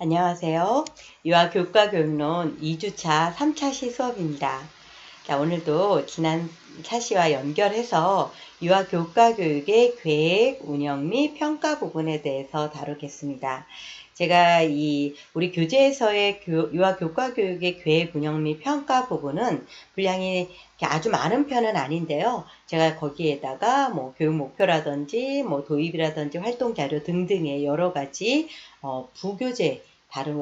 안녕하세요. 유아교과교육론 2주차 3차 시 수업입니다. 자, 오늘도 지난 차시와 연결해서 유아교과교육의 계획, 운영 및 평가 부분에 대해서 다루겠습니다. 제가 우리 교재에서의 유아교과교육의 계획, 운영 및 평가 부분은 분량이 아주 많은 편은 아닌데요. 제가 거기에다가 교육 목표라든지 도입이라든지 활동 자료 등등의 여러 가지 부교재 다른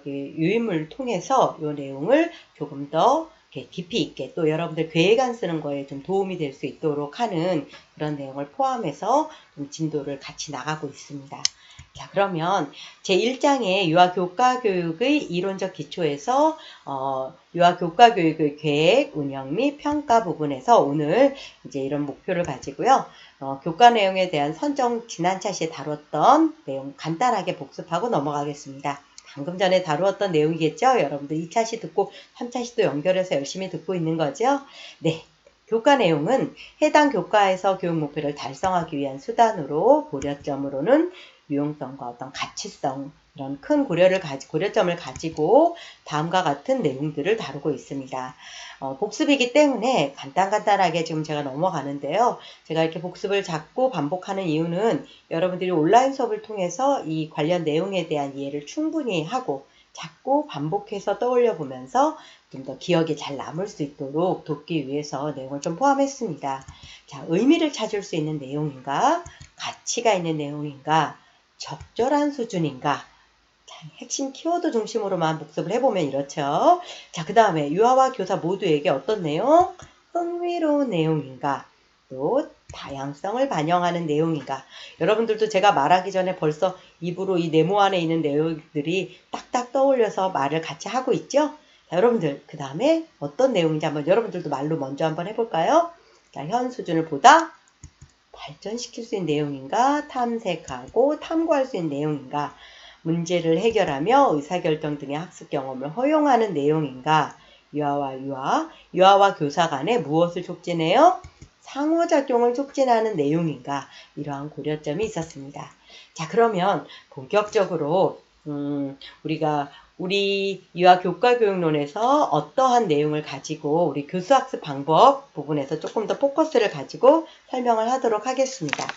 유인물을 통해서 이 내용을 조금 더 깊이 있게 또 여러분들 계획안 쓰는 거에 좀 도움이 될 수 있도록 하는 그런 내용을 포함해서 좀 진도를 같이 나가고 있습니다. 자, 그러면 제1장의 유아교과교육의 이론적 기초에서 유아교과교육의 계획, 운영 및 평가 부분에서 오늘 이제 이런 목표를 가지고요. 교과 내용에 대한 선정 지난 차시에 다뤘던 내용 간단하게 복습하고 넘어가겠습니다. 방금 전에 다루었던 내용이겠죠? 여러분들 2차시 듣고 3차시도 연결해서 열심히 듣고 있는 거죠? 네. 교과 내용은 해당 교과에서 교육 목표를 달성하기 위한 수단으로 고려점으로는 유용성과 어떤 가치성 이런 큰 고려점을 가지고 다음과 같은 내용들을 다루고 있습니다. 복습이기 때문에 간단하게 지금 제가 넘어가는데요. 제가 이렇게 복습을 자꾸 반복하는 이유는 여러분들이 온라인 수업을 통해서 이 관련 내용에 대한 이해를 충분히 하고 자꾸 반복해서 떠올려 보면서 좀 더 기억에 잘 남을 수 있도록 돕기 위해서 내용을 좀 포함했습니다. 자, 의미를 찾을 수 있는 내용인가? 가치가 있는 내용인가? 적절한 수준인가? 자, 핵심 키워드 중심으로만 복습을 해보면 이렇죠. 자, 그 다음에 유아와 교사 모두에게 어떤 내용? 흥미로운 내용인가? 또 다양성을 반영하는 내용인가? 여러분들도 제가 말하기 전에 벌써 입으로 이 네모 안에 있는 내용들이 딱딱 떠올려서 말을 같이 하고 있죠? 자, 여러분들 그 다음에 어떤 내용인지 한번 여러분들도 말로 먼저 한번 해볼까요? 자, 현 수준을 보다 발전시킬 수 있는 내용인가? 탐색하고 탐구할 수 있는 내용인가? 문제를 해결하며 의사결정 등의 학습 경험을 허용하는 내용인가? 유아와 교사 간에 무엇을 촉진해요? 상호작용을 촉진하는 내용인가? 이러한 고려점이 있었습니다. 자, 그러면 본격적으로 우리 유아교과교육론에서 어떠한 내용을 가지고 우리 교수학습 방법 부분에서 조금 더 포커스를 가지고 설명을 하도록 하겠습니다.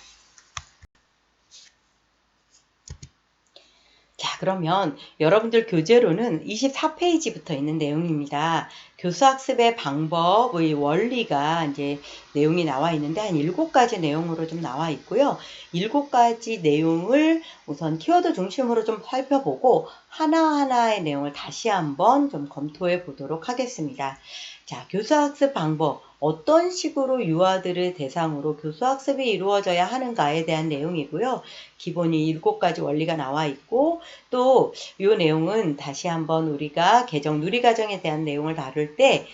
자, 그러면 여러분들 교재로는 24페이지부터 있는 내용입니다. 교수학습의 방법의 원리가 이제 내용이 나와 있는데 한 7가지 내용으로 좀 나와 있고요. 7가지 내용을 우선 키워드 중심으로 좀 살펴보고 하나하나의 내용을 다시 한번 좀 검토해 보도록 하겠습니다. 자, 교수학습 방법. 어떤 식으로 유아들을 대상으로 교수학습이 이루어져야 하는가에 대한 내용이고요. 기본이 7가지 원리가 나와 있고 또 이 내용은 다시 한번 우리가 개정 누리과정에 대한 내용을 다룰 때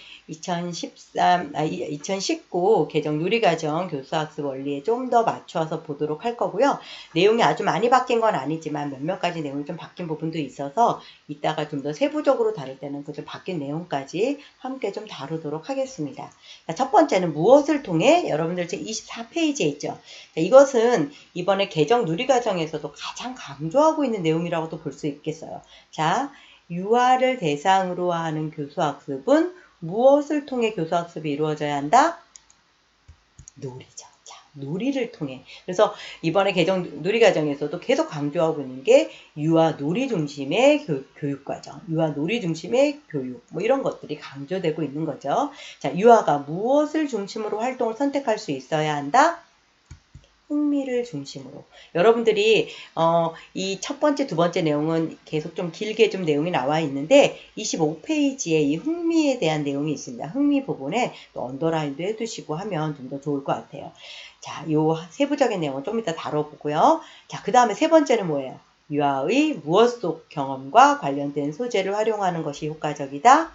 2019 개정 누리과정 교수학습 원리에 좀 더 맞춰서 보도록 할 거고요. 내용이 아주 많이 바뀐 건 아니지만 몇몇 가지 내용이 좀 바뀐 부분도 있어서 이따가 좀 더 세부적으로 다룰 때는 그 좀 바뀐 내용까지 함께 좀 다루도록 하겠습니다. 자, 첫 번째는 무엇을 통해? 여러분들 제 24페이지에 있죠. 자, 이것은 이번에 개정 누리과정에서도 가장 강조하고 있는 내용이라고도 볼 수 있겠어요. 자, 유아를 대상으로 하는 교수학습은 무엇을 통해 교수학습이 이루어져야 한다? 놀이죠. 자, 놀이를 통해. 그래서 이번에 개정 누리과정에서도 계속 강조하고 있는 게 유아 놀이 중심의 교육과정, 유아 놀이 중심의 교육, 이런 것들이 강조되고 있는 거죠. 자, 유아가 무엇을 중심으로 활동을 선택할 수 있어야 한다? 흥미를 중심으로. 여러분들이 이 첫 번째, 두 번째 내용은 계속 좀 길게 좀 내용이 나와 있는데 25페이지에 이 흥미에 대한 내용이 있습니다. 흥미 부분에 또 언더라인도 해두시고 하면 좀 더 좋을 것 같아요. 자, 요 세부적인 내용은 좀 이따 다뤄보고요. 자, 그 다음에 세 번째는 뭐예요? 유아의 무엇 속 경험과 관련된 소재를 활용하는 것이 효과적이다.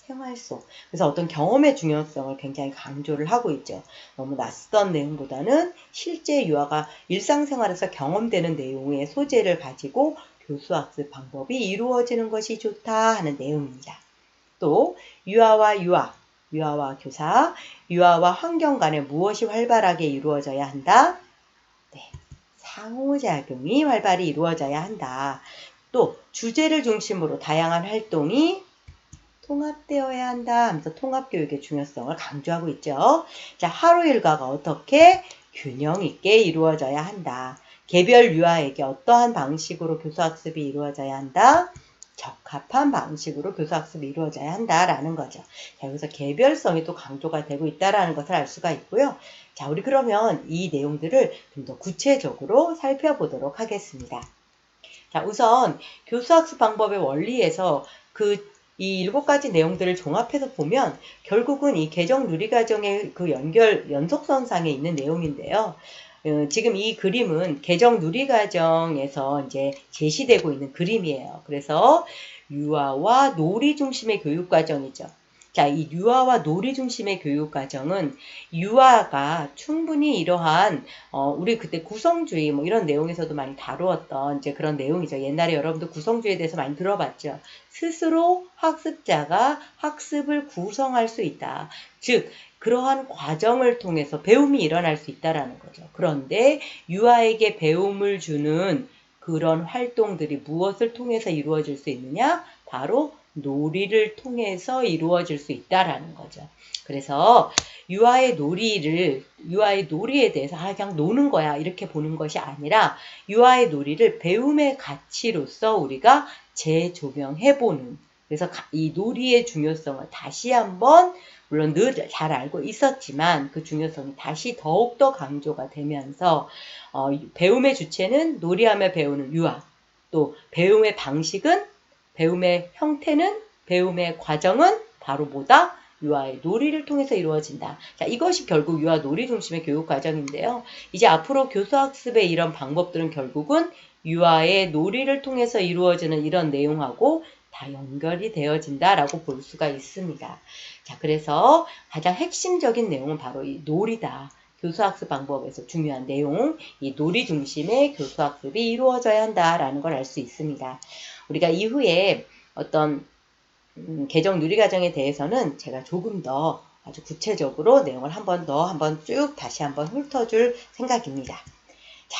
생활 속. 그래서 어떤 경험의 중요성을 굉장히 강조를 하고 있죠. 너무 낯선 내용보다는 실제 유아가 일상생활에서 경험되는 내용의 소재를 가지고 교수학습 방법이 이루어지는 것이 좋다 하는 내용입니다. 또 유아와 교사, 유아와 환경 간에 무엇이 활발하게 이루어져야 한다? 네, 상호작용이 활발히 이루어져야 한다. 또 주제를 중심으로 다양한 활동이 통합되어야 한다 하면서 통합교육의 중요성을 강조하고 있죠. 자, 하루 일과가 어떻게 균형 있게 이루어져야 한다. 개별 유아에게 어떠한 방식으로 교수학습이 이루어져야 한다. 적합한 방식으로 교수학습이 이루어져야 한다라는 거죠. 자, 여기서 개별성이 또 강조가 되고 있다라는 것을 알 수가 있고요. 자, 우리 그러면 이 내용들을 좀 더 구체적으로 살펴보도록 하겠습니다. 자, 우선 교수학습 방법의 원리에서 이 7가지 내용들을 종합해서 보면 결국은 이 개정 누리과정의 그 연속선상에 있는 내용인데요. 지금 이 그림은 개정 누리과정에서 이제 제시되고 있는 그림이에요. 그래서 유아와 놀이 중심의 교육과정이죠. 자, 이 유아와 놀이 중심의 교육과정은 유아가 충분히 이러한 우리 그때 구성주의 뭐 이런 내용에서도 많이 다루었던 이제 그런 내용이죠. 옛날에 여러분도 구성주의에 대해서 많이 들어봤죠. 스스로 학습자가 학습을 구성할 수 있다. 즉 그러한 과정을 통해서 배움이 일어날 수 있다라는 거죠. 그런데 유아에게 배움을 주는 그런 활동들이 무엇을 통해서 이루어질 수 있느냐? 바로 놀이를 통해서 이루어질 수 있다라는 거죠. 그래서 유아의 놀이에 대해서 그냥 노는 거야 이렇게 보는 것이 아니라 유아의 놀이를 배움의 가치로서 우리가 재조명해보는, 그래서 이 놀이의 중요성을 다시 한번 물론 늘 잘 알고 있었지만 그 중요성이 다시 더욱더 강조가 되면서 배움의 주체는 놀이하며 배우는 유아, 또 배움의 방식은, 배움의 형태는, 배움의 과정은 바로 뭐다? 유아의 놀이를 통해서 이루어진다. 자, 이것이 결국 유아 놀이 중심의 교육 과정인데요. 이제 앞으로 교수학습의 이런 방법들은 결국은 유아의 놀이를 통해서 이루어지는 이런 내용하고 다 연결이 되어진다라고 볼 수가 있습니다. 자, 그래서 가장 핵심적인 내용은 바로 이 놀이다. 교수학습 방법에서 중요한 내용, 이 놀이 중심의 교수학습이 이루어져야 한다라는 걸 알 수 있습니다. 우리가 이후에 어떤 개정 누리과정에 대해서는 제가 조금 더 아주 구체적으로 내용을 한번 쭉 다시 한번 훑어줄 생각입니다. 자,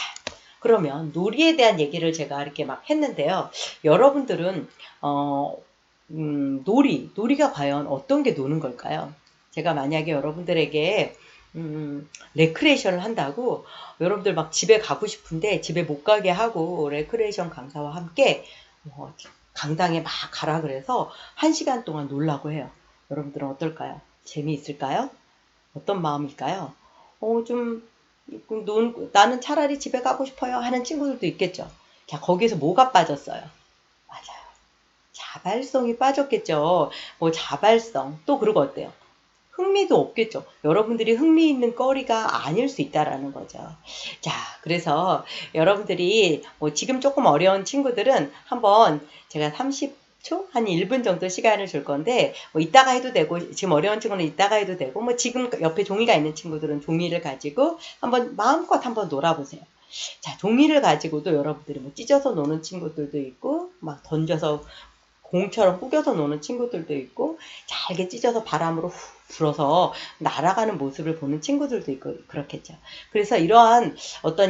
그러면 놀이에 대한 얘기를 제가 이렇게 막 했는데요. 여러분들은 놀이가 과연 어떤 게 노는 걸까요? 제가 만약에 여러분들에게 레크레이션을 한다고 여러분들 막 집에 가고 싶은데 집에 못 가게 하고 레크레이션 강사와 함께 강당에 막 가라 그래서 1시간 동안 놀라고 해요. 여러분들은 어떨까요? 재미있을까요? 어떤 마음일까요? 나는 차라리 집에 가고 싶어요 하는 친구들도 있겠죠. 자, 거기에서 뭐가 빠졌어요? 맞아요. 자발성이 빠졌겠죠. 자발성. 또 그러고 어때요? 흥미도 없겠죠. 여러분들이 흥미 있는 거리가 아닐 수 있다라는 거죠. 자, 그래서 여러분들이 지금 조금 어려운 친구들은 한번 제가 30초? 한 1분 정도 시간을 줄 건데, 이따가 해도 되고, 지금 어려운 친구는 이따가 해도 되고, 지금 옆에 종이가 있는 친구들은 종이를 가지고 한번 마음껏 한번 놀아보세요. 자, 종이를 가지고도 여러분들이 찢어서 노는 친구들도 있고, 막 던져서 공처럼 꾸겨서 노는 친구들도 있고, 잘게 찢어서 바람으로 후 불어서 날아가는 모습을 보는 친구들도 있고 그렇겠죠. 그래서 이러한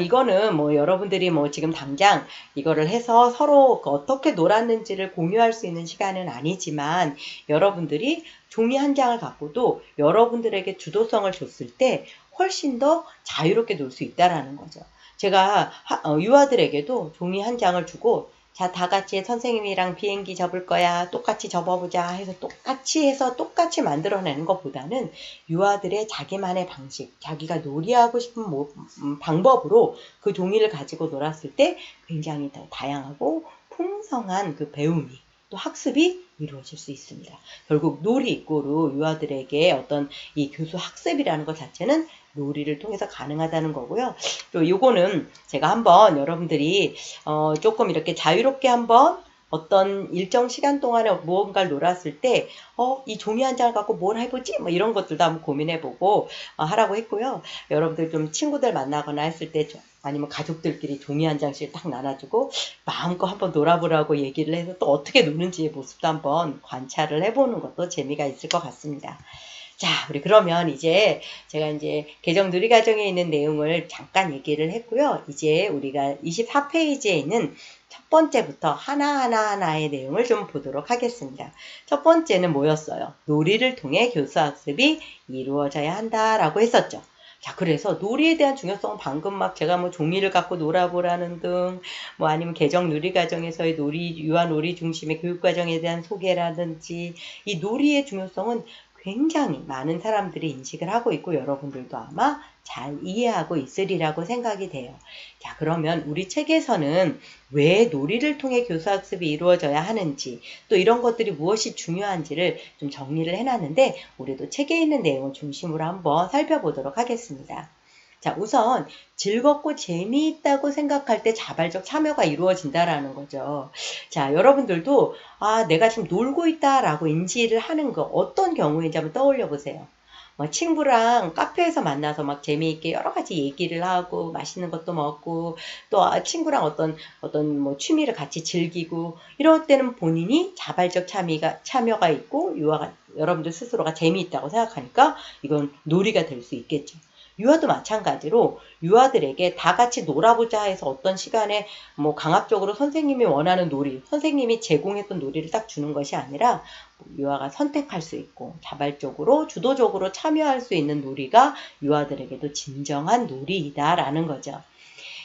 이거는 여러분들이 지금 당장 이거를 해서 서로 어떻게 놀았는지를 공유할 수 있는 시간은 아니지만 여러분들이 종이 한 장을 갖고도 여러분들에게 주도성을 줬을 때 훨씬 더 자유롭게 놀 수 있다라는 거죠. 제가 유아들에게도 종이 한 장을 주고 자, 다 같이 선생님이랑 비행기 접을 거야. 똑같이 접어보자 해서 똑같이 만들어내는 것보다는 유아들의 자기만의 방식, 자기가 놀이하고 싶은 방법으로 그 종이를 가지고 놀았을 때 굉장히 더 다양하고 풍성한 그 배움이 또 학습이 이루어질 수 있습니다. 결국 놀이 이꼬르 유아들에게 어떤 이 교수 학습이라는 것 자체는 놀이를 통해서 가능하다는 거고요. 또 요거는 제가 한번 여러분들이 조금 이렇게 자유롭게 한번 어떤 일정 시간 동안에 무언가를 놀았을 때 이 종이 한 장을 갖고 뭘 해보지? 이런 것들도 한번 고민해보고 하라고 했고요. 여러분들 좀 친구들 만나거나 했을 때 아니면 가족들끼리 종이 한 장씩 딱 나눠주고 마음껏 한번 놀아보라고 얘기를 해서 또 어떻게 노는지의 모습도 한번 관찰을 해보는 것도 재미가 있을 것 같습니다. 자, 우리 그러면 이제 제가 이제 개정 누리과정에 있는 내용을 잠깐 얘기를 했고요. 이제 우리가 24페이지에 있는 첫 번째부터 하나의 내용을 좀 보도록 하겠습니다. 첫 번째는 뭐였어요? 놀이를 통해 교수학습이 이루어져야 한다라고 했었죠. 자, 그래서 놀이에 대한 중요성은 방금 막 제가 뭐 종이를 갖고 놀아보라는 등, 뭐 아니면 개정 누리과정에서의 유아 놀이 중심의 교육과정에 대한 소개라든지, 이 놀이의 중요성은 굉장히 많은 사람들이 인식을 하고 있고 여러분들도 아마 잘 이해하고 있으리라고 생각이 돼요. 자, 그러면 우리 책에서는 왜 놀이를 통해 교수학습이 이루어져야 하는지, 또 이런 것들이 무엇이 중요한지를 좀 정리를 해놨는데 우리도 책에 있는 내용을 중심으로 한번 살펴보도록 하겠습니다. 자, 우선 즐겁고 재미있다고 생각할 때 자발적 참여가 이루어진다라는 거죠. 자, 여러분들도 내가 지금 놀고 있다라고 인지를 하는 거 어떤 경우인지 한번 떠올려 보세요. 친구랑 카페에서 만나서 막 재미있게 여러 가지 얘기를 하고 맛있는 것도 먹고 또 친구랑 어떤 뭐 취미를 같이 즐기고 이럴 때는 본인이 자발적 참여가 있고 여러분들 스스로가 재미있다고 생각하니까 이건 놀이가 될 수 있겠죠. 유아도 마찬가지로 유아들에게 다 같이 놀아보자 해서 어떤 시간에 뭐 강압적으로 선생님이 원하는 놀이, 선생님이 제공했던 놀이를 딱 주는 것이 아니라 유아가 선택할 수 있고 자발적으로 주도적으로 참여할 수 있는 놀이가 유아들에게도 진정한 놀이이다라는 거죠.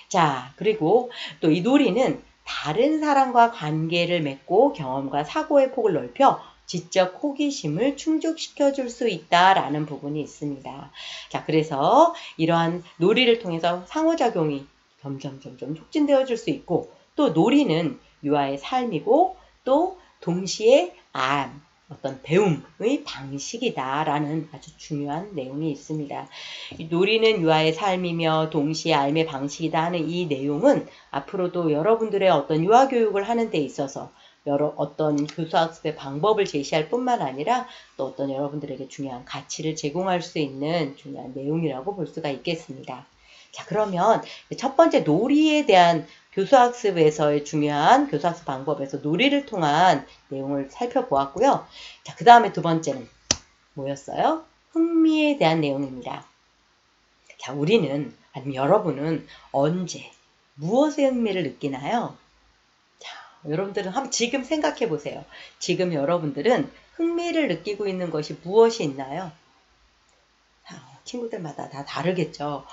자, 그리고 또 이 놀이는 다른 사람과 관계를 맺고 경험과 사고의 폭을 넓혀 지적 호기심을 충족시켜 줄 수 있다라는 부분이 있습니다. 자, 그래서 이러한 놀이를 통해서 상호작용이 점점 촉진되어 줄 수 있고 또 놀이는 유아의 삶이고 또 동시에 어떤 배움의 방식이다라는 아주 중요한 내용이 있습니다. 놀이는 유아의 삶이며 동시에 삶의 방식이다 하는 이 내용은 앞으로도 여러분들의 어떤 유아 교육을 하는 데 있어서 어떤 교수학습의 방법을 제시할 뿐만 아니라 또 어떤 여러분들에게 중요한 가치를 제공할 수 있는 중요한 내용이라고 볼 수가 있겠습니다. 자, 그러면 첫 번째 놀이에 대한 교수학습에서의 중요한 교수학습 방법에서 놀이를 통한 내용을 살펴보았고요. 자, 그 다음에 두 번째는 뭐였어요? 흥미에 대한 내용입니다. 자, 우리는 아니면 여러분은 언제 무엇에 흥미를 느끼나요? 자, 여러분들은 한번 지금 생각해 보세요. 지금 여러분들은 흥미를 느끼고 있는 것이 무엇이 있나요? 친구들마다 다 다르겠죠.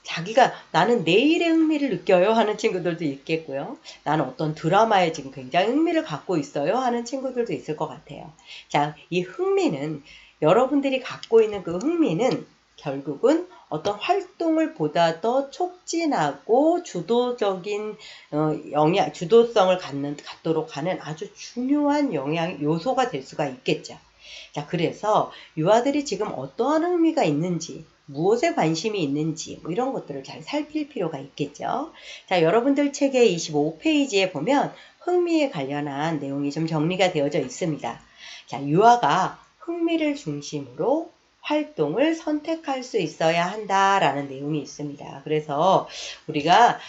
자기가 나는 내일에 흥미를 느껴요 하는 친구들도 있겠고요. 나는 어떤 드라마에 지금 굉장히 흥미를 갖고 있어요 하는 친구들도 있을 것 같아요. 자, 이 흥미는 여러분들이 갖고 있는 그 흥미는 결국은 어떤 활동을 보다 더 촉진하고 주도적인 주도성을 갖도록 하는 아주 중요한 요소가 될 수가 있겠죠. 자, 그래서 유아들이 지금 어떠한 흥미가 있는지, 무엇에 관심이 있는지, 뭐 이런 것들을 잘 살필 필요가 있겠죠. 자, 여러분들 책의 25페이지에 보면 흥미에 관련한 내용이 좀 정리가 되어져 있습니다. 자, 유아가 흥미를 중심으로 활동을 선택할 수 있어야 한다라는 내용이 있습니다. 그래서 우리가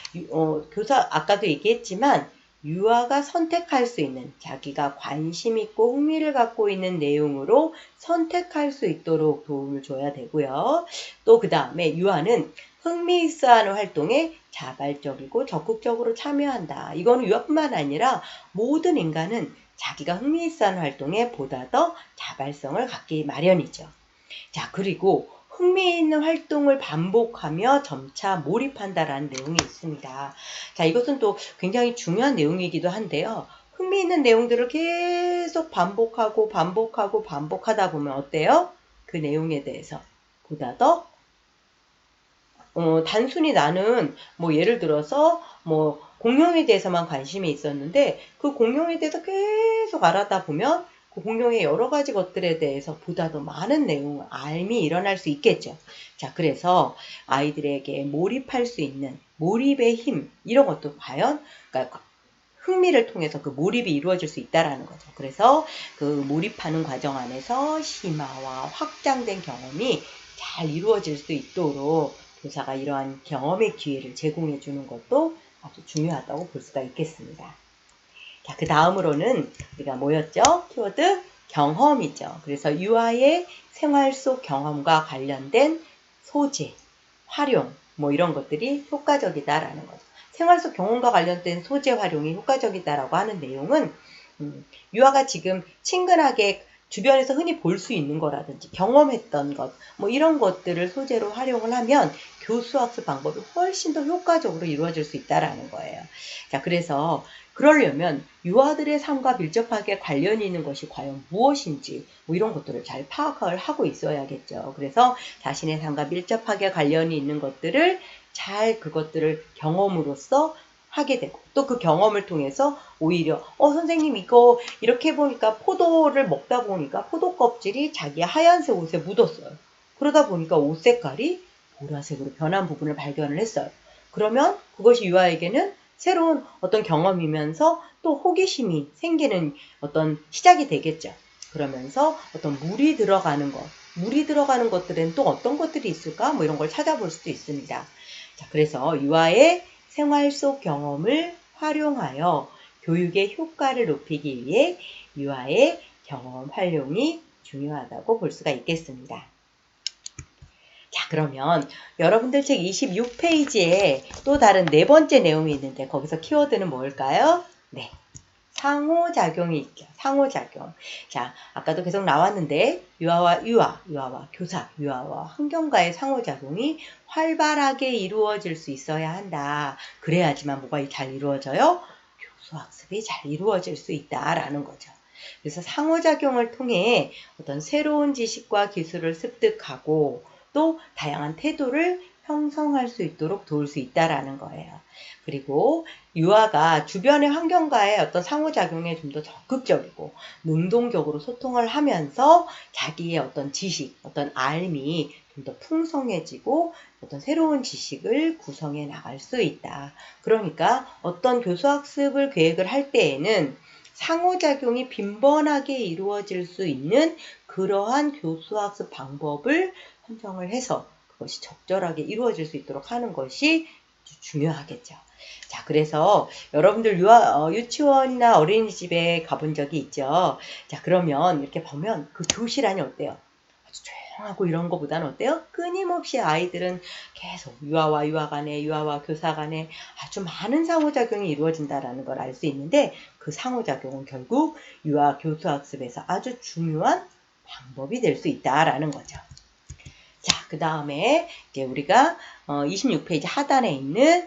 아까도 얘기했지만 유아가 선택할 수 있는 자기가 관심 있고 흥미를 갖고 있는 내용으로 선택할 수 있도록 도움을 줘야 되고요. 또 그 다음에 유아는 흥미 있어하는 활동에 자발적이고 적극적으로 참여한다. 이거는 유아뿐만 아니라 모든 인간은 자기가 흥미 있어하는 활동에 보다 더 자발성을 갖기 마련이죠. 자, 그리고 흥미있는 활동을 반복하며 점차 몰입한다라는 내용이 있습니다. 자, 이것은 또 굉장히 중요한 내용이기도 한데요. 흥미있는 내용들을 계속 반복하다 보면 어때요? 그 내용에 대해서 보다 더 단순히 나는 예를 들어서 공룡에 대해서만 관심이 있었는데 그 공룡에 대해서 계속 알아다 보면 그 공룡의 여러 가지 것들에 대해서 보다 더 많은 내용, 알미 일어날 수 있겠죠. 자, 그래서 아이들에게 몰입할 수 있는 몰입의 힘, 이런 것도 과연, 그러니까 흥미를 통해서 그 몰입이 이루어질 수 있다라는 거죠. 그래서 그 몰입하는 과정 안에서 심화와 확장된 경험이 잘 이루어질 수 있도록 교사가 이러한 경험의 기회를 제공해 주는 것도 아주 중요하다고 볼 수가 있겠습니다. 자, 그 다음으로는 우리가 뭐였죠? 키워드 경험이죠. 그래서 유아의 생활 속 경험과 관련된 소재, 활용, 뭐 이런 것들이 효과적이다라는 거죠. 생활 속 경험과 관련된 소재 활용이 효과적이다라고 하는 내용은 유아가 지금 친근하게 주변에서 흔히 볼 수 있는 거라든지 경험했던 것, 뭐 이런 것들을 소재로 활용을 하면 교수학습 방법이 훨씬 더 효과적으로 이루어질 수 있다라는 거예요. 자, 그래서 그러려면 유아들의 삶과 밀접하게 관련이 있는 것이 과연 무엇인지 뭐 이런 것들을 잘 파악을 하고 있어야겠죠. 그래서 자신의 삶과 밀접하게 관련이 있는 것들을 잘 그것들을 경험으로써 하게 되고 또 그 경험을 통해서 오히려 선생님 이거 이렇게 보니까 포도를 먹다 보니까 포도 껍질이 자기 하얀색 옷에 묻었어요. 그러다 보니까 옷 색깔이 보라색으로 변한 부분을 발견을 했어요. 그러면 그것이 유아에게는 새로운 어떤 경험이면서 또 호기심이 생기는 어떤 시작이 되겠죠. 그러면서 어떤 물이 들어가는 것들은 또 어떤 것들이 있을까? 뭐 이런 걸 찾아볼 수도 있습니다. 자, 그래서 유아의 생활 속 경험을 활용하여 교육의 효과를 높이기 위해 유아의 경험 활용이 중요하다고 볼 수가 있겠습니다. 자, 그러면 여러분들 책 26페이지에 또 다른 네 번째 내용이 있는데 거기서 키워드는 뭘까요? 네, 상호작용이 있죠. 상호작용. 자, 아까도 계속 나왔는데 유아와 교사, 유아와 환경과의 상호작용이 활발하게 이루어질 수 있어야 한다. 그래야지만 뭐가 잘 이루어져요? 교수학습이 잘 이루어질 수 있다라는 거죠. 그래서 상호작용을 통해 어떤 새로운 지식과 기술을 습득하고 또 다양한 태도를 형성할 수 있도록 도울 수 있다라는 거예요. 그리고 유아가 주변의 환경과의 어떤 상호작용에 좀 더 적극적이고 능동적으로 소통을 하면서 자기의 어떤 지식, 어떤 알미 좀 더 풍성해지고 어떤 새로운 지식을 구성해 나갈 수 있다. 그러니까 어떤 교수학습을 계획을 할 때에는 상호작용이 빈번하게 이루어질 수 있는 그러한 교수학습 방법을 선정을 해서 그것이 적절하게 이루어질 수 있도록 하는 것이 중요하겠죠. 자, 그래서 여러분들 유치원이나 어린이집에 가본 적이 있죠. 자, 그러면 이렇게 보면 그 교실 안이 어때요? 아주 조용하고 이런 것보다는 어때요? 끊임없이 아이들은 계속 유아와 유아 간에, 유아와 교사 간에 아주 많은 상호작용이 이루어진다라는 걸 알 수 있는데 그 상호작용은 결국 유아 교수학습에서 아주 중요한 방법이 될 수 있다라는 거죠. 자, 그 다음에 이제 우리가 26페이지 하단에 있는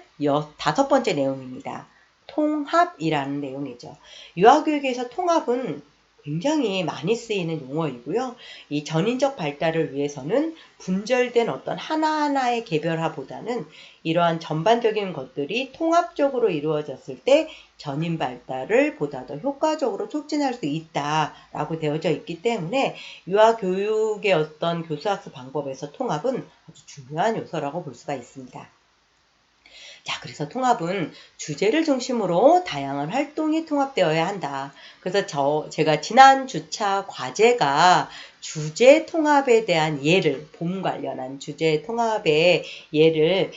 다섯 번째 내용입니다. 통합이라는 내용이죠. 유아교육에서 통합은 굉장히 많이 쓰이는 용어이고요. 이 전인적 발달을 위해서는 분절된 어떤 하나하나의 개별화보다는 이러한 전반적인 것들이 통합적으로 이루어졌을 때 전인 발달을 보다 더 효과적으로 촉진할 수 있다라고 되어져 있기 때문에 유아교육의 어떤 교수학습 방법에서 통합은 아주 중요한 요소라고 볼 수가 있습니다. 자, 그래서 통합은 주제를 중심으로 다양한 활동이 통합되어야 한다. 그래서 제가 지난 주차 과제가 주제 통합에 대한 예를, 봄 관련한 주제 통합의 예를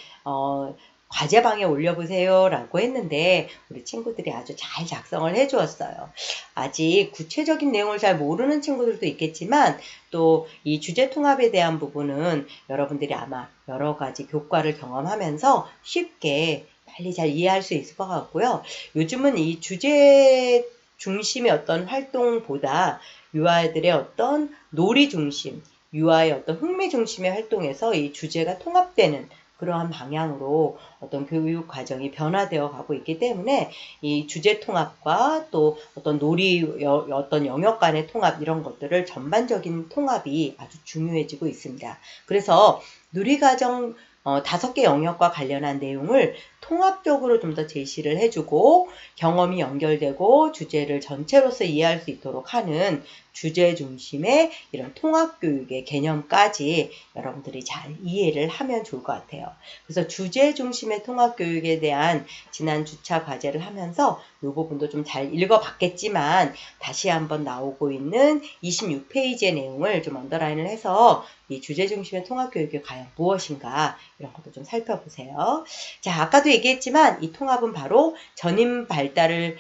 과제방에 올려보세요 라고 했는데 우리 친구들이 아주 잘 작성을 해주었어요. 아직 구체적인 내용을 잘 모르는 친구들도 있겠지만 또 이 주제 통합에 대한 부분은 여러분들이 아마 여러 가지 교과를 경험하면서 쉽게 빨리 잘 이해할 수 있을 것 같고요. 요즘은 이 주제 중심의 어떤 활동보다 유아들의 어떤 놀이 중심, 유아의 어떤 흥미 중심의 활동에서 이 주제가 통합되는 그러한 방향으로 어떤 교육 과정이 변화되어 가고 있기 때문에 이 주제 통합과 또 어떤 놀이 어떤 영역 간의 통합 이런 것들을 전반적인 통합이 아주 중요해지고 있습니다. 그래서 누리과정 5개 영역과 관련한 내용을 통합적으로 좀 더 제시를 해주고 경험이 연결되고 주제를 전체로서 이해할 수 있도록 하는 주제 중심의 이런 통합교육의 개념까지 여러분들이 잘 이해를 하면 좋을 것 같아요. 그래서 주제 중심의 통합교육에 대한 지난 주차 과제를 하면서 이 부분도 좀 잘 읽어봤겠지만 다시 한번 나오고 있는 26페이지의 내용을 좀 언더라인을 해서 이 주제 중심의 통합교육이 과연 무엇인가 이런 것도 좀 살펴보세요. 자, 아까도 얘기했지만 이 통합은 바로 전임 발달의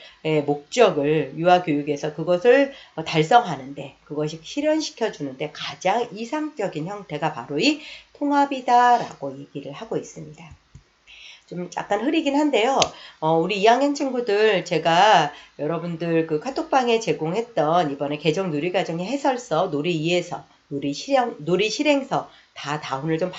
목적을 유아교육에서 그것을 달성하는데 그것이 실현시켜 주는데 가장 이상적인 형태가 바로 이 통합이다라고 얘기를 하고 있습니다. 좀 약간 흐리긴 한데요. 우리 2학년 친구들 제가 여러분들 그 카톡방에 제공했던 이번에 개정 누리과정의 해설서, 놀이 2에서 놀이 실행서 다 다운을 좀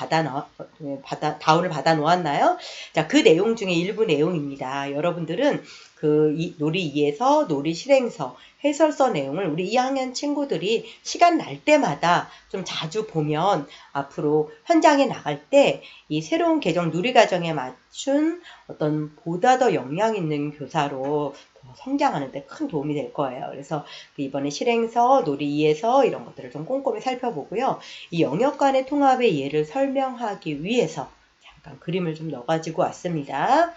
다운을 받아 놓았나요? 자, 그 내용 중에 일부 내용입니다. 여러분들은 그 놀이 2에서 놀이 실행서 해설서 내용을 우리 2학년 친구들이 시간 날 때마다 좀 자주 보면 앞으로 현장에 나갈 때 이 새로운 개정 누리과정에 맞춘 어떤 보다 더 역량 있는 교사로 성장하는 데 큰 도움이 될 거예요. 그래서 이번에 실행서, 놀이 2에서 이런 것들을 좀 꼼꼼히 살펴보고요. 이 영역 간의 통합의 예를 설명하기 위해서 잠깐 그림을 좀 넣어가지고 왔습니다.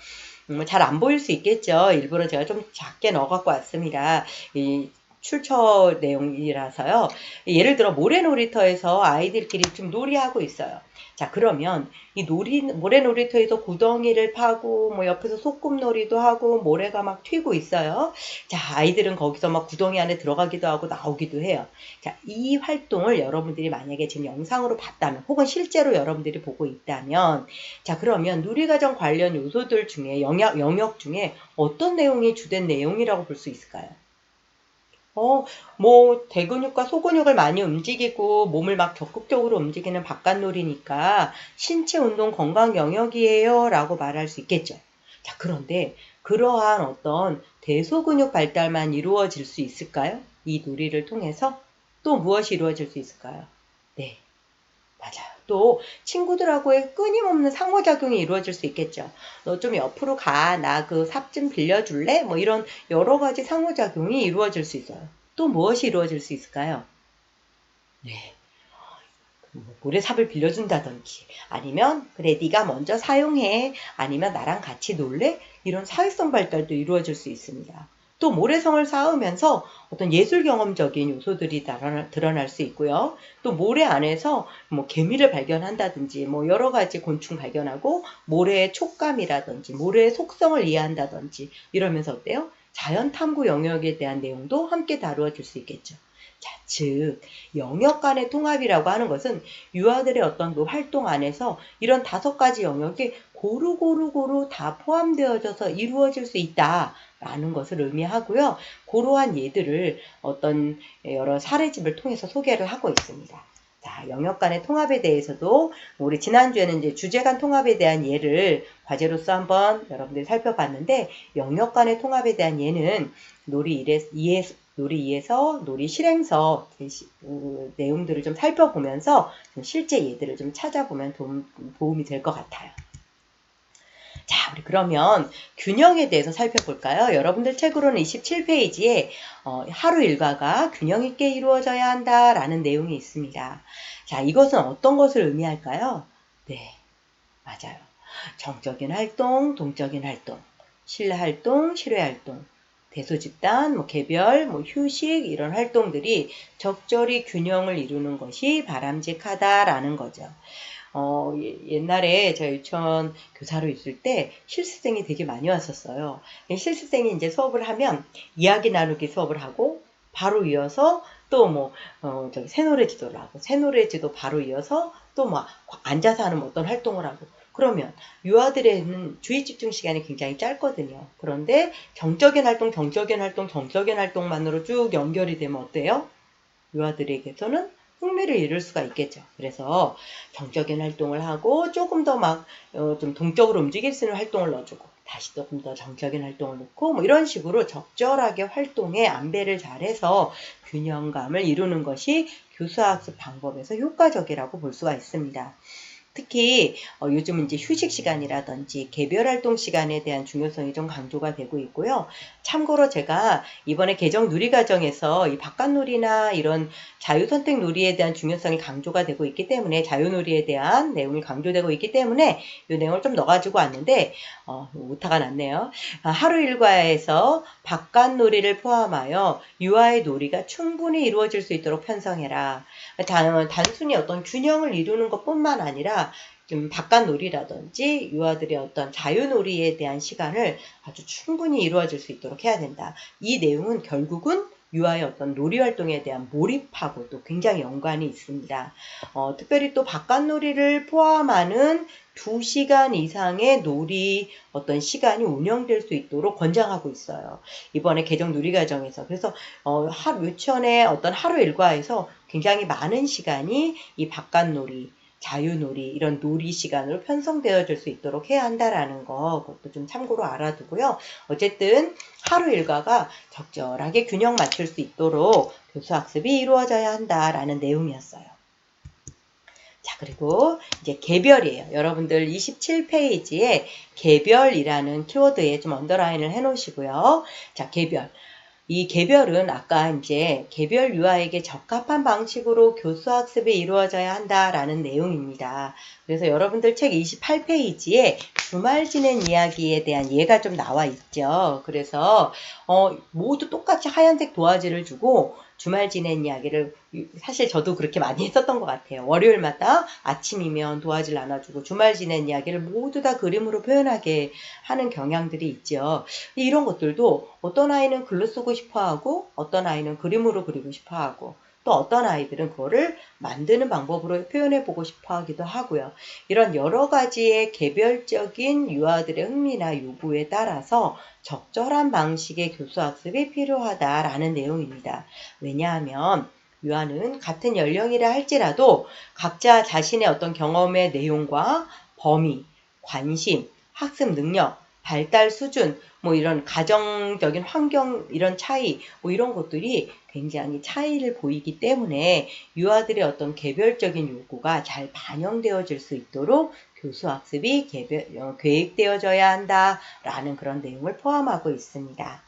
잘 안 보일 수 있겠죠. 일부러 제가 좀 작게 넣어갖고 왔습니다. 이 출처 내용이라서요. 예를 들어 모래놀이터에서 아이들끼리 좀 놀이하고 있어요. 자, 그러면 이 모래놀이터에서 구덩이를 파고 뭐 옆에서 소꿉놀이도 하고 모래가 막 튀고 있어요. 자, 아이들은 거기서 막 구덩이 안에 들어가기도 하고 나오기도 해요. 자, 이 활동을 여러분들이 만약에 지금 영상으로 봤다면 혹은 실제로 여러분들이 보고 있다면 자, 그러면 누리과정 관련 요소들 중에 영역 중에 어떤 내용이 주된 내용이라고 볼 수 있을까요? 뭐 대근육과 소근육을 많이 움직이고 몸을 막 적극적으로 움직이는 바깥놀이니까 신체 운동 건강 영역이에요 라고 말할 수 있겠죠. 자, 그런데 그러한 어떤 대소근육 발달만 이루어질 수 있을까요? 이 놀이를 통해서 또 무엇이 이루어질 수 있을까요? 네, 맞아요. 또 친구들하고의 끊임없는 상호작용이 이루어질 수 있겠죠. 너 좀 옆으로 가. 나 그 삽 좀 빌려줄래? 뭐 이런 여러 가지 상호작용이 이루어질 수 있어요. 또 무엇이 이루어질 수 있을까요? 네. 모래삽을 빌려준다든지 아니면 그래 네가 먼저 사용해 아니면 나랑 같이 놀래? 이런 사회성 발달도 이루어질 수 있습니다. 또 모래성을 쌓으면서 어떤 예술 경험적인 요소들이 드러날 수 있고요. 또 모래 안에서 뭐 개미를 발견한다든지 뭐 여러 가지 곤충 발견하고 모래의 촉감이라든지 모래의 속성을 이해한다든지 이러면서 어때요? 자연 탐구 영역에 대한 내용도 함께 다루어질 수 있겠죠. 자, 즉 영역 간의 통합이라고 하는 것은 유아들의 어떤 그 활동 안에서 이런 5가지 영역이 고루고루 다 포함되어져서 이루어질 수 있다라는 것을 의미하고요. 그러한 예들을 어떤 여러 사례집을 통해서 소개를 하고 있습니다. 자, 영역 간의 통합에 대해서도 우리 지난주에는 이제 주제 간 통합에 대한 예를 과제로서 한번 여러분들이 살펴봤는데 영역 간의 통합에 대한 예는 놀이 2에서 놀이 실행서 내용들을 좀 살펴보면서 실제 예들을 좀 찾아보면 도움이 될 것 같아요. 자, 우리 그러면 균형에 대해서 살펴볼까요? 여러분들 책으로는 27페이지에 하루 일과가 균형 있게 이루어져야 한다라는 내용이 있습니다. 자, 이것은 어떤 것을 의미할까요? 네, 맞아요. 정적인 활동, 동적인 활동, 실내 활동, 실외 활동, 대소집단, 뭐 개별, 뭐 휴식 이런 활동들이 적절히 균형을 이루는 것이 바람직하다라는 거죠. 옛날에 제가 유치원 교사로 있을 때 실습생이 되게 많이 왔었어요. 실습생이 이제 수업을 하면 이야기 나누기 수업을 하고 바로 이어서 또 뭐 새노래 지도를 하고 새노래 지도 바로 이어서 또 막 앉아서 하는 어떤 활동을 하고 그러면 유아들에는 주의 집중 시간이 굉장히 짧거든요. 그런데 정적인 활동만으로 쭉 연결이 되면 어때요? 유아들에게서는 흥미를 잃을 수가 있겠죠. 그래서 정적인 활동을 하고 조금 더 좀 동적으로 움직일 수 있는 활동을 넣어주고 다시 조금 더 정적인 활동을 넣고 뭐 이런 식으로 적절하게 활동에 안배를 잘해서 균형감을 이루는 것이 교수학습 방법에서 효과적이라고 볼 수가 있습니다. 특히 요즘 이제 휴식 시간이라든지 개별 활동 시간에 대한 중요성이 좀 강조가 되고 있고요. 참고로 제가 이번에 개정 누리과정에서 이 바깥놀이나 이런 자유선택 놀이에 대한 중요성이 강조가 되고 있기 때문에 자유놀이에 대한 내용이 강조되고 있기 때문에 이 내용을 좀 넣어가지고 왔는데 오타가 났네요. 하루 일과에서 바깥놀이를 포함하여 유아의 놀이가 충분히 이루어질 수 있도록 편성해라. 단순히 어떤 균형을 이루는 것뿐만 아니라 좀 바깥놀이라든지 유아들의 어떤 자유놀이에 대한 시간을 아주 충분히 이루어질 수 있도록 해야 된다. 이 내용은 결국은 유아의 어떤 놀이활동에 대한 몰입하고도 굉장히 연관이 있습니다. 특별히 또 바깥놀이를 포함하는 2시간 이상의 놀이 어떤 시간이 운영될 수 있도록 권장하고 있어요. 이번에 개정 누리과정에서. 그래서 유치원의 어떤 하루 일과에서 굉장히 많은 시간이 이 바깥놀이, 자유놀이 이런 놀이 시간으로 편성되어질 수 있도록 해야 한다라는 거 그것도 좀 참고로 알아두고요. 어쨌든 하루 일과가 적절하게 균형 맞출 수 있도록 교수학습이 이루어져야 한다라는 내용이었어요. 자, 그리고 이제 개별이에요. 여러분들 27페이지에 개별이라는 키워드에 좀 언더라인을 해 놓으시고요. 자, 개별. 이 개별은 아까 이제 개별 유아에게 적합한 방식으로 교수학습이 이루어져야 한다라는 내용입니다. 그래서 여러분들 책 28페이지에 주말 지낸 이야기에 대한 예가 좀 나와 있죠. 그래서 모두 똑같이 하얀색 도화지를 주고 주말 지낸 이야기를 사실 저도 그렇게 많이 했었던 것 같아요. 월요일마다 아침이면 도화지를 나눠주고 주말 지낸 이야기를 모두 다 그림으로 표현하게 하는 경향들이 있죠. 이런 것들도 어떤 아이는 글로 쓰고 싶어하고 어떤 아이는 그림으로 그리고 싶어하고 또 어떤 아이들은 그거를 만드는 방법으로 표현해보고 싶어 하기도 하고요. 이런 여러 가지의 개별적인 유아들의 흥미나 요구에 따라서 적절한 방식의 교수학습이 필요하다라는 내용입니다. 왜냐하면 유아는 같은 연령이라 할지라도 각자 자신의 어떤 경험의 내용과 범위, 관심, 학습 능력, 발달 수준, 뭐 이런 가정적인 환경 이런 차이, 뭐 이런 것들이 굉장히 차이를 보이기 때문에 유아들의 어떤 개별적인 요구가 잘 반영되어질 수 있도록 교수학습이 계획되어져야 한다라는 그런 내용을 포함하고 있습니다.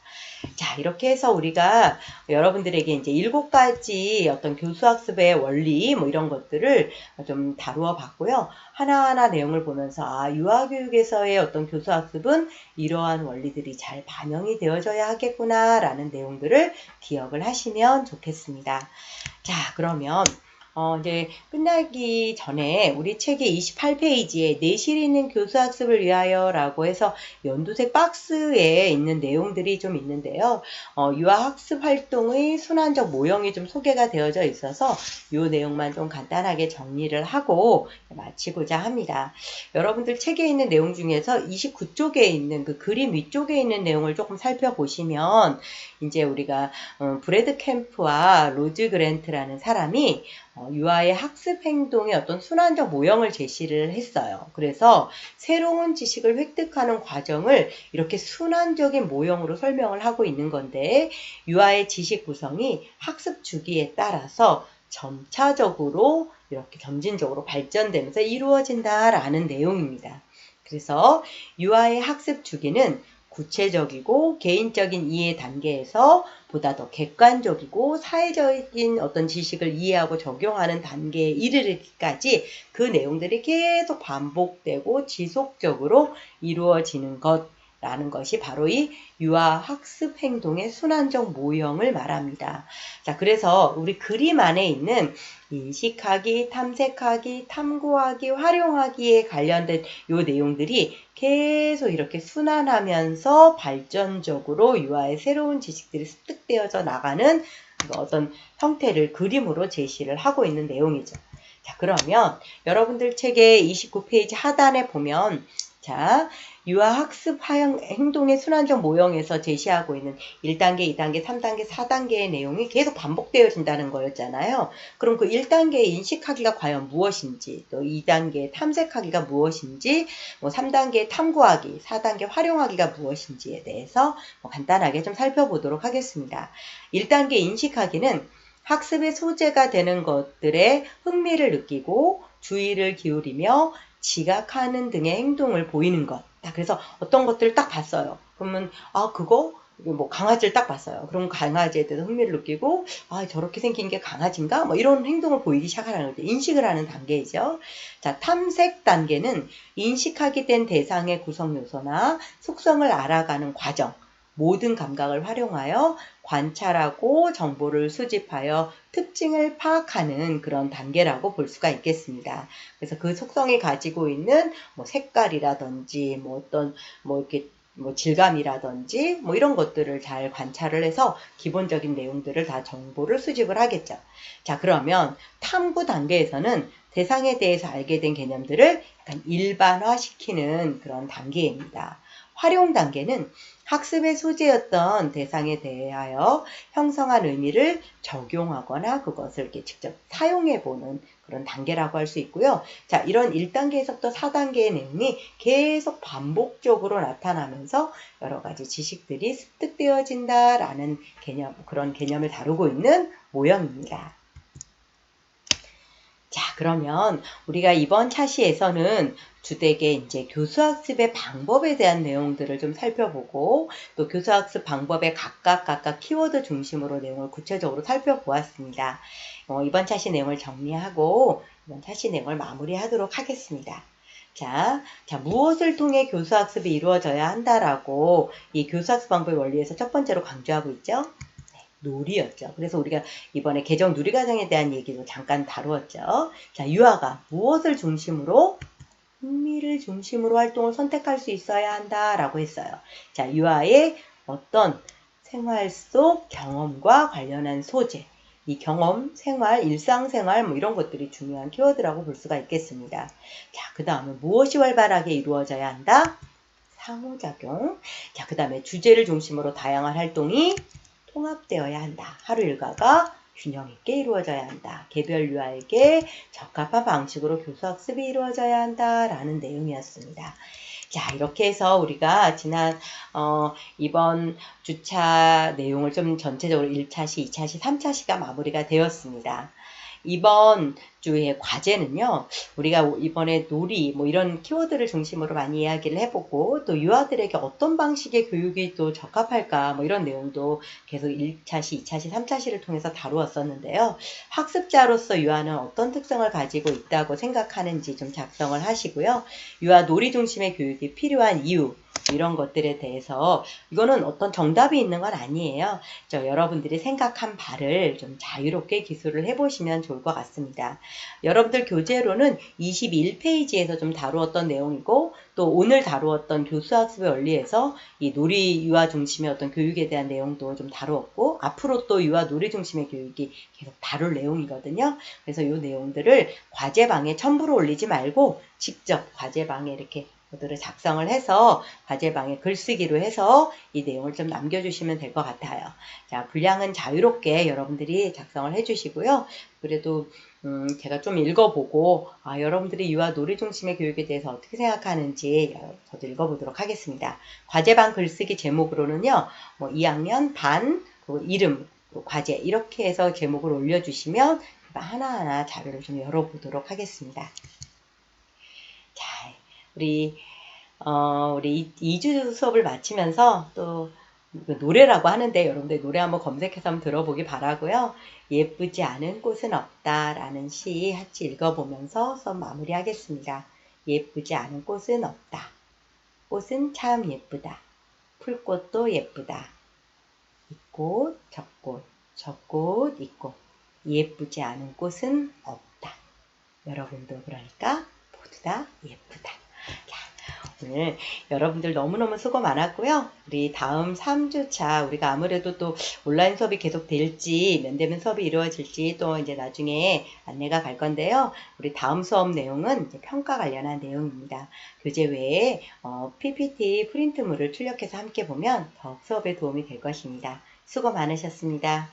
자, 이렇게 해서 우리가 여러분들에게 이제 7가지 어떤 교수학습의 원리 뭐 이런 것들을 좀 다루어 봤고요. 하나하나 내용을 보면서 유아교육에서의 어떤 교수학습은 이러한 원리들이 잘 반영이 되어져야 하겠구나 라는 내용들을 기억을 하시면 좋겠습니다. 자, 그러면 이제 끝나기 전에 우리 책의 28페이지에 내실 있는 교수학습을 위하여 라고 해서 연두색 박스에 있는 내용들이 좀 있는데요. 유아학습 활동의 순환적 모형이 좀 소개가 되어져 있어서 이 내용만 좀 간단하게 정리를 하고 마치고자 합니다. 여러분들 책에 있는 내용 중에서 29쪽에 있는 그 그림 위쪽에 있는 내용을 조금 살펴보시면 이제 우리가 브래드 캠프와 로즈 그랜트라는 사람이 유아의 학습 행동의 어떤 순환적 모형을 제시를 했어요. 그래서 새로운 지식을 획득하는 과정을 이렇게 순환적인 모형으로 설명을 하고 있는 건데 유아의 지식 구성이 학습 주기에 따라서 점차적으로 이렇게 점진적으로 발전되면서 이루어진다라는 내용입니다. 그래서 유아의 학습 주기는 구체적이고 개인적인 이해 단계에서 보다 더 객관적이고 사회적인 어떤 지식을 이해하고 적용하는 단계에 이르기까지 그 내용들이 계속 반복되고 지속적으로 이루어지는 것라는 것이 바로 이 유아 학습 행동의 순환적 모형을 말합니다. 자, 그래서 우리 그림 안에 있는 인식하기, 탐색하기, 탐구하기, 활용하기에 관련된 요 내용들이 계속 이렇게 순환하면서 발전적으로 유아의 새로운 지식들이 습득되어져 나가는 어떤 형태를 그림으로 제시를 하고 있는 내용이죠. 자, 그러면 여러분들 책의 29페이지 하단에 보면 자, 유아학습 행동의 순환적 모형에서 제시하고 있는 1단계, 2단계, 3단계, 4단계의 내용이 계속 반복되어진다는 거였잖아요. 그럼 그 1단계의 인식하기가 과연 무엇인지, 또 2단계의 탐색하기가 무엇인지, 뭐 3단계의 탐구하기, 4단계 활용하기가 무엇인지에 대해서 간단하게 좀 살펴보도록 하겠습니다. 1단계 인식하기는 학습의 소재가 되는 것들에 흥미를 느끼고 주의를 기울이며 지각하는 등의 행동을 보이는 것. 그래서 어떤 것들을 딱 봤어요. 그러면 그거 뭐 강아지를 딱 봤어요. 그럼 강아지에 대해서 흥미를 느끼고 저렇게 생긴 게 강아지인가? 뭐 이런 행동을 보이기 시작하는 거죠. 인식을 하는 단계이죠. 자, 탐색 단계는 인식하게 된 대상의 구성 요소나 속성을 알아가는 과정, 모든 감각을 활용하여 관찰하고 정보를 수집하여 특징을 파악하는 그런 단계라고 볼 수가 있겠습니다. 그래서 그 속성이 가지고 있는 뭐 색깔이라든지 이렇게 질감이라든지 이런 것들을 잘 관찰을 해서 기본적인 내용들을 다 정보를 수집을 하겠죠. 자, 그러면 탐구 단계에서는 대상에 대해서 알게 된 개념들을 약간 일반화시키는 그런 단계입니다. 활용 단계는 학습의 소재였던 대상에 대하여 형성한 의미를 적용하거나 그것을 이렇게 직접 사용해보는 그런 단계라고 할 수 있고요. 자, 이런 1단계에서부터 4단계의 내용이 계속 반복적으로 나타나면서 여러 가지 지식들이 습득되어진다라는 개념, 그런 개념을 다루고 있는 모형입니다. 자, 그러면 우리가 이번 차시에서는 주되게 이제 교수학습의 방법에 대한 내용들을 좀 살펴보고 또 교수학습 방법의 각각 키워드 중심으로 내용을 구체적으로 살펴보았습니다. 이번 차시 내용을 정리하고 이번 차시 내용을 마무리하도록 하겠습니다. 자, 무엇을 통해 교수학습이 이루어져야 한다라고 이 교수학습 방법의 원리에서 첫 번째로 강조하고 있죠? 놀이였죠. 그래서 우리가 이번에 개정 누리과정에 대한 얘기도 잠깐 다루었죠. 자, 유아가 무엇을 중심으로? 흥미를 중심으로 활동을 선택할 수 있어야 한다라고 했어요. 자, 유아의 어떤 생활 속 경험과 관련한 소재, 이 경험, 생활, 일상생활 이런 것들이 중요한 키워드라고 볼 수가 있겠습니다. 자, 그 다음에 무엇이 활발하게 이루어져야 한다? 상호작용. 자, 그 다음에 주제를 중심으로 다양한 활동이 통합되어야 한다. 하루 일과가 균형 있게 이루어져야 한다. 개별 유아에게 적합한 방식으로 교수학습이 이루어져야 한다라는 내용이었습니다. 자, 이렇게 해서 우리가 지난 이번 주차 내용을 좀 전체적으로 1차시, 2차시, 3차시가 마무리가 되었습니다. 이번 주의 과제는요, 우리가 이번에 놀이 이런 키워드를 중심으로 많이 이야기를 해보고 또 유아들에게 어떤 방식의 교육이 또 적합할까 이런 내용도 계속 1차시, 2차시, 3차시를 통해서 다루었었는데요. 학습자로서 유아는 어떤 특성을 가지고 있다고 생각하는지 좀 작성을 하시고요. 유아 놀이 중심의 교육이 필요한 이유 이런 것들에 대해서 이거는 어떤 정답이 있는 건 아니에요. 여러분들이 생각한 바를 좀 자유롭게 기술을 해보시면 좋을 것 같습니다. 여러분들 교재로는 21페이지에서 좀 다루었던 내용이고 또 오늘 다루었던 교수학습의 원리에서 이 놀이 유아 중심의 어떤 교육에 대한 내용도 좀 다루었고 앞으로 또 유아 놀이 중심의 교육이 계속 다룰 내용이거든요. 그래서 이 내용들을 과제방에 첨부로 올리지 말고 직접 과제방에 이렇게 것들을 작성을 해서 과제방에 글쓰기로 해서 이 내용을 좀 남겨주시면 될 것 같아요. 자, 분량은 자유롭게 여러분들이 작성을 해주시고요. 그래도 제가 좀 읽어보고 여러분들이 유아 놀이 중심의 교육에 대해서 어떻게 생각하는지 저도 읽어보도록 하겠습니다. 과제방 글쓰기 제목으로는요. 2학년 반, 그리고 이름, 그리고 과제 이렇게 해서 제목을 올려주시면 하나하나 자료를 좀 열어보도록 하겠습니다. 자, 우리 2주 수업을 마치면서 또 노래라고 하는데 여러분들 노래 한번 검색해서 한번 들어보기 바라고요. 예쁘지 않은 꽃은 없다 라는 시 같이 읽어보면서 수업 마무리하겠습니다. 예쁘지 않은 꽃은 없다. 꽃은 참 예쁘다. 풀꽃도 예쁘다. 이꽃 저꽃 저꽃 이꽃 예쁘지 않은 꽃은 없다. 여러분도 그러니까 모두 다 예쁘다. 오늘 여러분들 너무너무 수고 많았고요. 우리 다음 3주차 우리가 아무래도 또 온라인 수업이 계속 될지 면대면 수업이 이루어질지 또 이제 나중에 안내가 갈 건데요. 우리 다음 수업 내용은 이제 평가 관련한 내용입니다. 교재 외에 PPT 프린트물을 출력해서 함께 보면 더욱 수업에 도움이 될 것입니다. 수고 많으셨습니다.